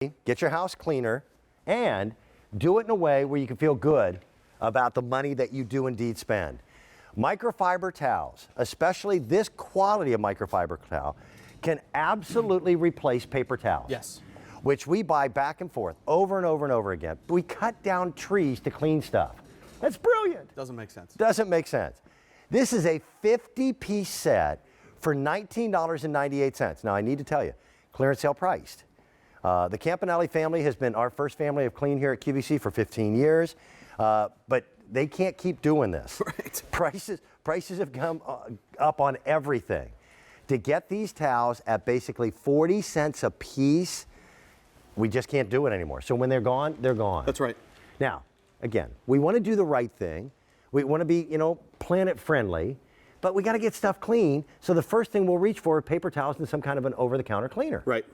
get your house cleaner, and do it in a way where you can feel good about the money that you do indeed spend. Microfiber towels, especially this quality of microfiber towel, can absolutely replace paper towels. Yes. Which we buy back and forth over and over and over again. We cut down trees to clean stuff. That's brilliant. Doesn't make sense. Doesn't make sense. This is a 50-piece set for $19.98. Now, I need to tell you, clearance sale priced. The Campanelli family has been our first family of clean here at QVC for 15 years, but they can't keep doing this. Right. Prices have come up on everything. To get these towels at basically 40 cents a piece, we just can't do it anymore. So when they're gone, they're gone. That's right. Now, again, we want to do the right thing. We want to be, planet friendly, but we got to get stuff clean. So the first thing we'll reach for are paper towels and some kind of an over-the-counter cleaner. Right.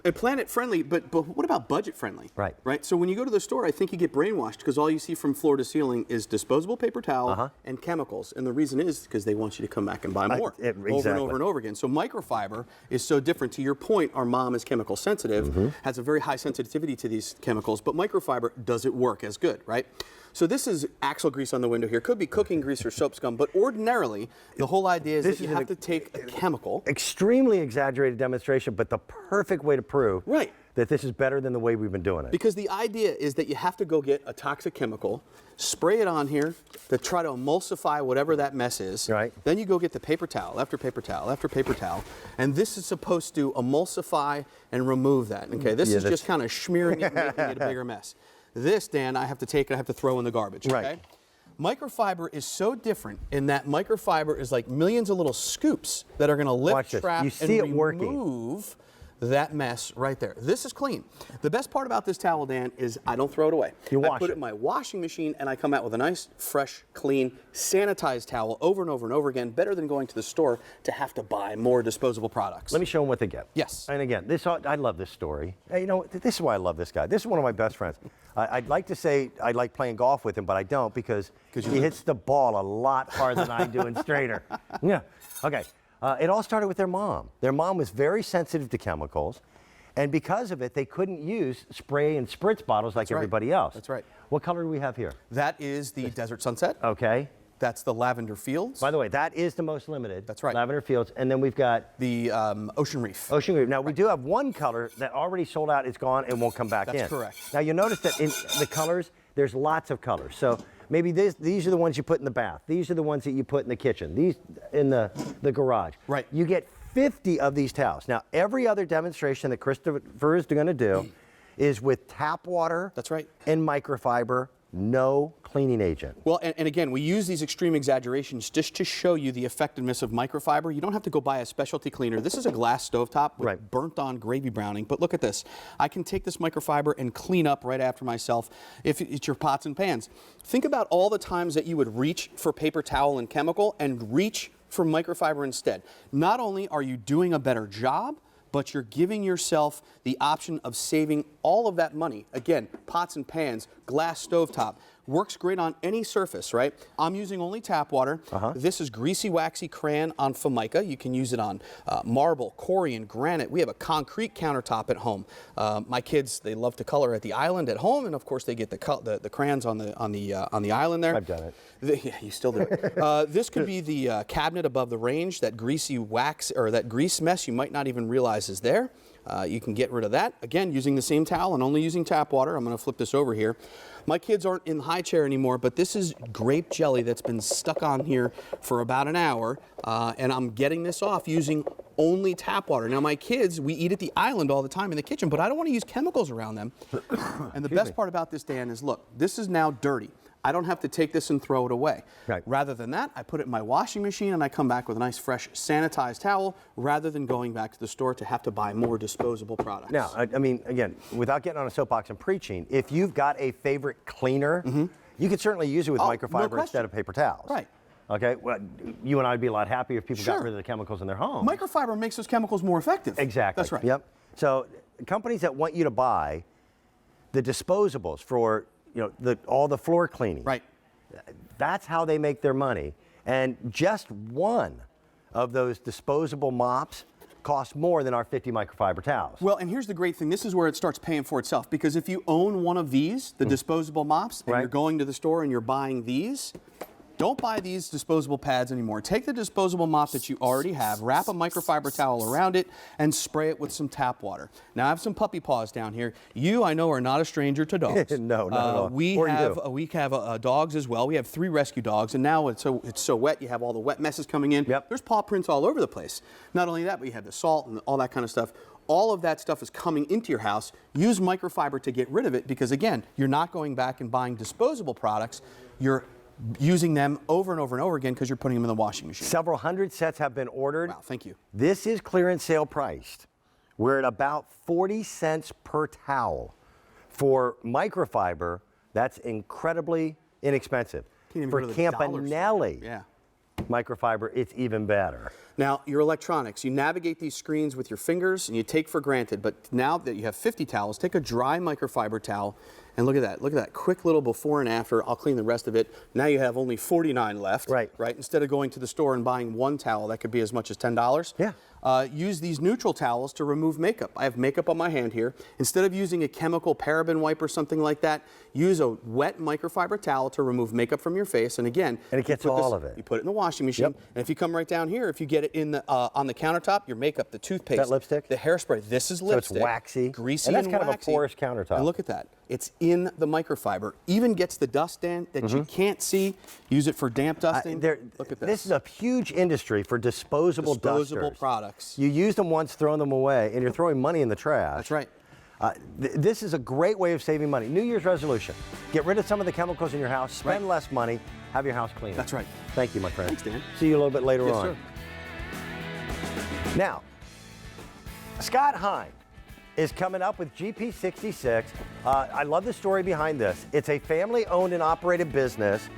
And planet friendly, but what about budget friendly? Right. Right. So when you go to the store, I think you get brainwashed because all you see from floor to ceiling is disposable paper towel and chemicals. And the reason is because they want you to come back and buy more exactly. over and over and over again. So microfiber is so different. To your point, our mom is chemical sensitive, has a very high sensitivity to these chemicals, but microfiber doesn't work as good, right? So this is axle grease on the window here. Could be cooking grease or soap scum, but ordinarily the whole idea is that you have to take a chemical. Extremely exaggerated demonstration, but the perfect way to prove that this is better than the way we've been doing it. Because the idea is that you have to go get a toxic chemical, spray it on here to try to emulsify whatever that mess is. Right. Then you go get the paper towel after paper towel after paper towel, and this is supposed to emulsify and remove that. Okay, this is just kind of smearing it and making it a bigger mess. This, Dan, I have to take and I have to throw in the garbage. Okay? Right. Microfiber is so different in that microfiber is like millions of little scoops that are going to lift, trap, and remove that mess right there. This is clean. The best part about this towel, Dan, is I don't throw it away. I put it in my washing machine and I come out with a nice, fresh, clean, sanitized towel over and over and over again, better than going to the store to have to buy more disposable products. Let me show them what they get. Yes. And again, I love this story. Hey, this is why I love this guy. This is one of my best friends. I'd like to say I like playing golf with him, but I don't because he hits the ball a lot harder than I do and straighter. Yeah. Okay. It all started with their mom. Their mom was very sensitive to chemicals, and because of it, they couldn't use spray and spritz bottles like everybody else. That's right. What color do we have here? That is the Desert Sunset. Okay. That's the Lavender Fields. By the way, that is the most limited. That's right. Lavender Fields, and then we've got the Ocean Reef. Ocean Reef. Now, we do have one color that already sold out. It's gone and won't come back in. That's correct. Now, you'll notice that in the colors, there's lots of colors. So maybe these are the ones you put in the bath. These are the ones that you put in the kitchen. These in the garage. Right. You get 50 of these towels. Now, every other demonstration that Christopher is going to do is with tap water. That's right. And microfiber, no cleaning agent. Well, and again, we use these extreme exaggerations just to show you the effectiveness of microfiber. You don't have to go buy a specialty cleaner. This is a glass stovetop with burnt-on gravy browning. But look at this. I can take this microfiber and clean up right after myself if it's your pots and pans. Think about all the times that you would reach for paper towel and chemical and reach for microfiber instead. Not only are you doing a better job, but you're giving yourself the option of saving all of that money. Again, pots and pans, glass stovetop, works great on any surface, right? I'm using only tap water. This is greasy, waxy crayon on Formica. You can use it on marble, corian, granite. We have a concrete countertop at home. My kids, they love to color at the island at home, and of course they get the crayons on the island there. I've done it. Yeah, you still do it. This could be the cabinet above the range, that greasy wax or that grease mess you might not even realize is there. You can get rid of that. Again, using the same towel and only using tap water. I'm going to flip this over here. My kids aren't in the high chair anymore, but this is grape jelly that's been stuck on here for about an hour, and I'm getting this off using only tap water. Now, my kids, we eat at the island all the time in the kitchen, but I don't want to use chemicals around them. And the best part about this, Dan, is look, this is now dirty. I don't have to take this and throw it away. Right. Rather than that, I put it in my washing machine and I come back with a nice, fresh, sanitized towel rather than going back to the store to have to buy more disposable products. Now, I mean, again, without getting on a soapbox and preaching, if you've got a favorite cleaner, you can certainly use it with microfiber instead of paper towels. Right. Okay, well, you and I would be a lot happier if people got rid of the chemicals in their home. Microfiber makes those chemicals more effective. Exactly. That's right. Yep. So companies that want you to buy the disposables for all the floor cleaning. Right. That's how they make their money. And just one of those disposable mops cost more than our 50 microfiber towels. Well, and here's the great thing. This is where it starts paying for itself, because if you own one of these, the disposable mops, and you're going to the store and you're buying these, don't buy these disposable pads anymore. Take the disposable mop that you already have, wrap a microfiber towel around it, and spray it with some tap water. Now, I have some puppy paws down here. You, I know, are not a stranger to dogs. No, not at all. We have dogs as well. We have 3 rescue dogs, and now it's so wet. You have all the wet messes coming in. Yep. There's paw prints all over the place. Not only that, but you have the salt and all that kind of stuff. All of that stuff is coming into your house. Use microfiber to get rid of it, because, again, you're not going back and buying disposable products. You're using them over and over and over again because you're putting them in the washing machine. Several hundred sets have been ordered. Wow, thank you. This is clearance sale priced. We're at about 40 cents per towel. For microfiber, that's incredibly inexpensive. For Campanelli microfiber, it's even better. Now, your electronics, you navigate these screens with your fingers and you take for granted, but now that you have 50 towels, take a dry microfiber towel and look at that. Look at that quick little before and after. I'll clean the rest of it. Now you have only 49 left. Right. Instead of going to the store and buying one towel, that could be as much as $10. Yeah. Use these neutral towels to remove makeup. I have makeup on my hand here. Instead of using a chemical paraben wipe or something like that, use a wet microfiber towel to remove makeup from your face. And again, and it gets all of it. You put it in the washing machine. Yep. And if you come right down here, if you get it in the on the countertop, your makeup, the toothpaste, that lipstick, the hairspray. This is lipstick. So it's waxy, greasy, and that's kind waxy. of a porous countertop. And look at that. It's in the microfiber. Even gets the dust in that you can't see. Use it for damp dusting. Look at this. This is a huge industry for disposable dusters. Products. You use them once, throw them away, and you're throwing money in the trash. That's right. This is a great way of saving money. New Year's resolution. Get rid of some of the chemicals in your house, spend less money, have your house cleaner. That's right. Thank you, my friend. Thanks, Dan. See you a little bit later on. Sir. Now, Scott Hine is coming up with GP66. I love the story behind this. It's a family-owned and operated business.